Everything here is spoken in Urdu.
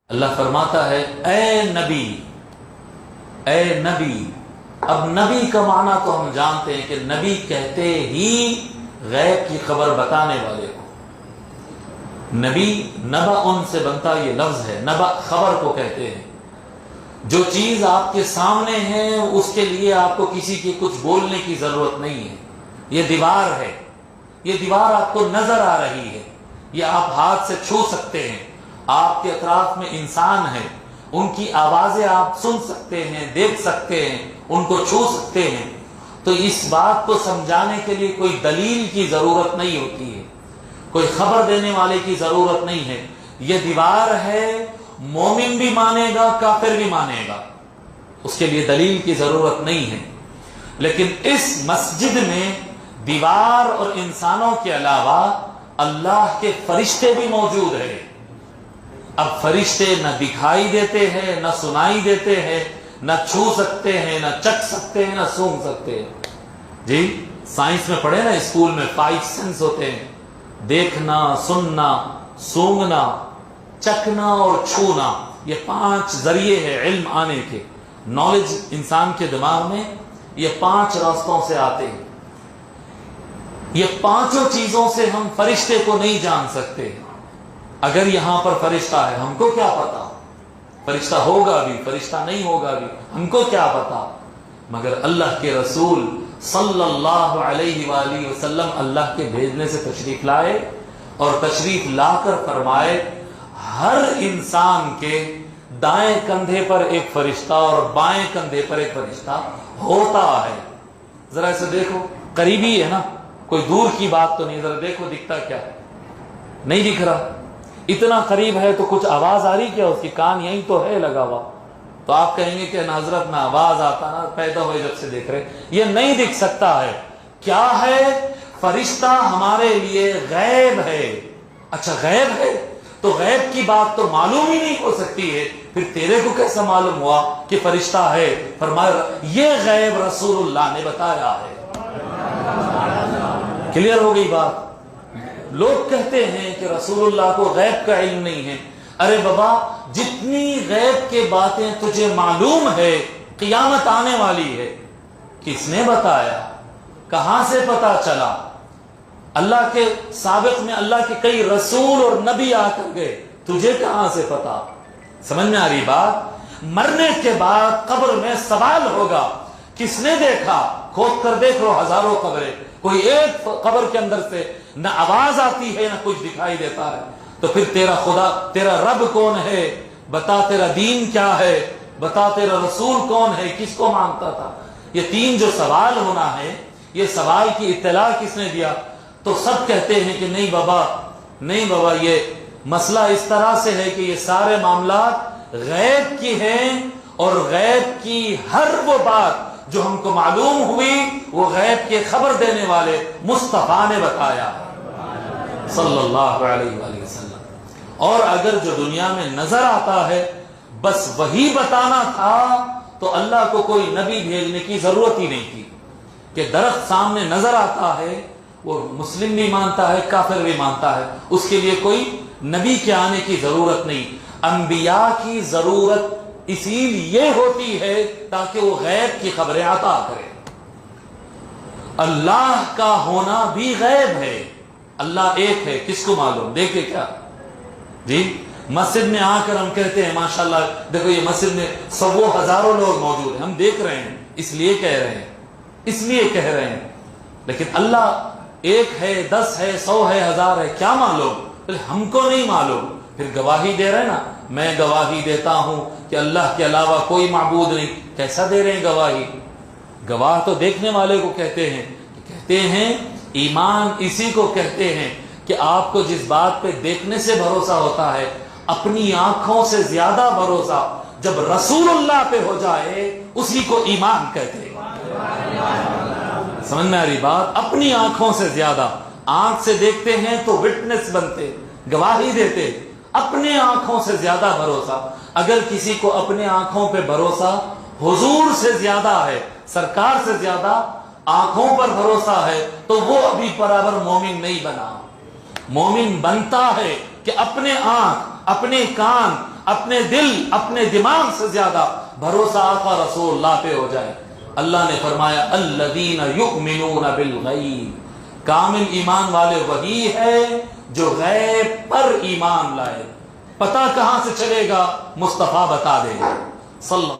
اللہ فرماتا ہے اے نبی، اے نبی۔ اب نبی کا معنی تو ہم جانتے ہیں کہ نبی کہتے ہی غیب کی خبر بتانے والے کو۔ نبی نبا ان سے بنتا یہ لفظ ہے، نبا خبر کو کہتے ہیں۔ جو چیز آپ کے سامنے ہے اس کے لیے آپ کو کسی کی کچھ بولنے کی ضرورت نہیں ہے۔ یہ دیوار ہے، یہ دیوار آپ کو نظر آ رہی ہے، یہ آپ ہاتھ سے چھو سکتے ہیں۔ آپ کے اطراف میں انسان ہے، ان کی آوازیں آپ سن سکتے ہیں، دیکھ سکتے ہیں، ان کو چھو سکتے ہیں۔ تو اس بات کو سمجھانے کے لیے کوئی دلیل کی ضرورت نہیں ہوتی ہے، کوئی خبر دینے والے کی ضرورت نہیں ہے۔ یہ دیوار ہے، مومن بھی مانے گا، کافر بھی مانے گا، اس کے لیے دلیل کی ضرورت نہیں ہے۔ لیکن اس مسجد میں دیوار اور انسانوں کے علاوہ اللہ کے فرشتے بھی موجود ہیں۔ اب فرشتے نہ دکھائی دیتے ہیں، نہ سنائی دیتے ہیں، نہ چھو سکتے ہیں، نہ چکھ سکتے ہیں، نہ سونگ سکتے ہیں۔ جی سائنس میں پڑھے نا اسکول میں 5 سینس ہوتے ہیں، دیکھنا، سننا، سونگنا، چکھنا اور چھونا۔ یہ 5 ذریعے ہیں علم آنے کے، نالج انسان کے دماغ میں یہ 5 راستوں سے آتے ہیں۔ یہ 5 چیزوں سے ہم فرشتے کو نہیں جان سکتے۔ اگر یہاں پر فرشتہ ہے ہم کو کیا پتا، فرشتہ ہوگا بھی، فرشتہ نہیں ہوگا بھی، ہم کو کیا پتا۔ مگر اللہ کے رسول صلی اللہ علیہ وآلہ وسلم اللہ کے بھیجنے سے تشریف لائے، اور تشریف لا کر فرمائے ہر انسان کے دائیں کندھے پر ایک فرشتہ اور بائیں کندھے پر ایک فرشتہ ہوتا ہے۔ ذرا اسے دیکھو، قریبی ہے نا، کوئی دور کی بات تو نہیں۔ ذرا دیکھو دکھتا کیا، نہیں دکھ رہا۔ اتنا قریب ہے تو کچھ آواز آ رہی کیا، اس کی کان یہیں تو ہے لگا ہوا۔ تو آپ کہیں گے کہ حضرت نہ آواز آتا، نہ پیدا ہوئے جب سے دیکھ رہے، یہ نہیں دکھ سکتا ہے۔ کیا ہے؟ فرشتہ ہمارے لیے غیب ہے۔ اچھا غیب ہے تو غیب کی بات تو معلوم ہی نہیں ہو سکتی ہے، پھر تیرے کو کیسا معلوم ہوا کہ فرشتہ ہے؟ فرمایا یہ غیب رسول اللہ نے بتایا ہے۔ کلیئر ہو گئی بات؟ لوگ کہتے ہیں کہ رسول اللہ کو غیب کا علم نہیں ہے۔ ارے بابا، جتنی غیب کے باتیں تجھے معلوم ہے، قیامت آنے والی ہے، کس نے بتایا؟ کہاں سے پتا چلا؟ اللہ کے سابق میں اللہ کے کئی رسول اور نبی آ کر گئے، تجھے کہاں سے پتا؟ سمجھ میں آ رہی بات؟ مرنے کے بعد قبر میں سوال ہوگا، کس نے دیکھا؟ کھود کر دیکھ لو ہزاروں قبریں، کوئی ایک قبر کے اندر سے نہ آواز آتی ہے نہ کچھ دکھائی دیتا ہے۔ تو پھر تیرا خدا، تیرا رب کون ہے؟ بتا تیرا دین کیا ہے؟ بتا تیرا رسول کون ہے؟ کس کو مانتا تھا؟ یہ 3 جو سوال ہونا ہے، یہ سوال کی اطلاع کس نے دیا؟ تو سب کہتے ہیں کہ نہیں بابا، نہیں بابا، یہ مسئلہ اس طرح سے ہے کہ یہ سارے معاملات غیب کی ہیں، اور غیب کی ہر وہ بات جو ہم کو معلوم ہوئی وہ غیب کے خبر دینے والے مصطفیٰ نے بتایا صلی اللہ علیہ وآلہ وسلم۔ اور اگر جو دنیا میں نظر آتا ہے بس وہی بتانا تھا تو اللہ کو کوئی نبی بھیجنے کی ضرورت ہی نہیں تھی۔ کہ درخت سامنے نظر آتا ہے، وہ مسلم بھی مانتا ہے، کافر بھی مانتا ہے، اس کے لیے کوئی نبی کے آنے کی ضرورت نہیں۔ انبیاء کی ضرورت اسی لیے ہوتی ہے تاکہ وہ غیب کی خبریں عطا کرے۔ اللہ کا ہونا بھی غیب ہے۔ اللہ ایک ہے، کس کو معلوم؟ دیکھے کیا جی، مسجد میں آ کر ہم کہتے ہیں ماشاءاللہ دیکھو یہ مسجد میں سو ہزاروں لوگ موجود ہیں، ہم دیکھ رہے ہیں، اس لیے کہہ رہے ہیں، اس لیے کہہ رہے ہیں۔ لیکن اللہ ایک ہے، 10 ہے، 100 ہے، 1000 ہے، کیا معلوم؟ ہم کو نہیں معلوم۔ پھر گواہی دے رہے ہیں نا، میں گواہی دیتا ہوں کہ اللہ کے علاوہ کوئی معبود نہیں۔ کیسا دے رہے ہیں گواہی؟ گواہ تو دیکھنے والے کو کہتے ہیں، کہتے ہیں ایمان اسی کو کہتے ہیں کہ آپ کو جس بات پہ دیکھنے سے بھروسہ ہوتا ہے، اپنی آنکھوں سے زیادہ بھروسہ جب رسول اللہ پہ ہو جائے اسی کو ایمان کہتے ہیں۔ سمجھ میں آ رہی بات؟ اپنی آنکھوں سے زیادہ، آنکھ سے دیکھتے ہیں تو وٹنس بنتے، گواہی دیتے، اپنے آنکھوں سے زیادہ بھروسہ۔ اگر کسی کو اپنے آنکھوں پہ بھروسہ حضور سے زیادہ ہے، سرکار سے زیادہ آنکھوں پر بھروسہ ہے، تو وہ ابھی برابر مومن نہیں بنا۔ مومن بنتا ہے کہ اپنے آنکھ، اپنے کان، اپنے دل اپنے دماغ سے زیادہ بھروسہ آقا رسول اللہ پہ ہو جائے۔ اللہ نے فرمایا الذین یؤمنون بالغیب، کامل ایمان والے وہی ہے جو غیب پر ایمان لائے۔ پتہ کہاں سے چلے گا؟ مصطفیٰ بتا دیں گے صلی